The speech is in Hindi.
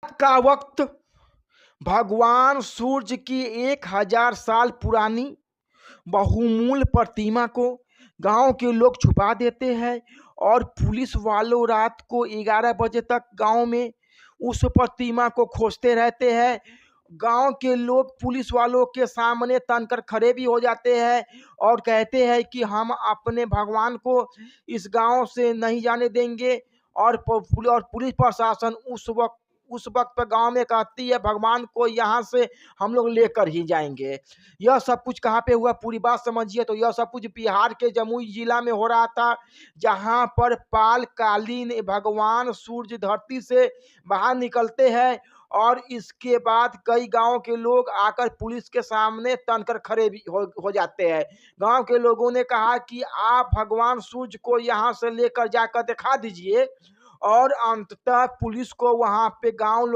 का वक्त भगवान सूर्य की 1000 साल पुरानी बहुमूल्य प्रतिमा को गांव के लोग छुपा देते हैं और पुलिस वालों रात को 11 बजे तक गांव में उस प्रतिमा को खोजते रहते हैं। गांव के लोग पुलिस वालों के सामने तनकर खड़े भी हो जाते हैं और कहते हैं कि हम अपने भगवान को इस गांव से नहीं जाने देंगे। और पुलिस प्रशासन उस वक्त गांव में कहती है भगवान को यहाँ से हम लोग लेकर ही जाएंगे। यह सब कुछ कहाँ पे हुआ पूरी बात समझिए। तो यह सब कुछ बिहार के जमुई जिला में हो रहा था, जहाँ पर पाल कालीन भगवान सूर्य धरती से बाहर निकलते हैं और इसके बाद कई गांव के लोग आकर पुलिस के सामने तनकर खड़े भी हो जाते हैं। गांव के लोगों ने कहा कि आप भगवान सूर्य को यहाँ से लेकर जाकर दिखा दीजिए और अंततः पुलिस को वहां पे गांव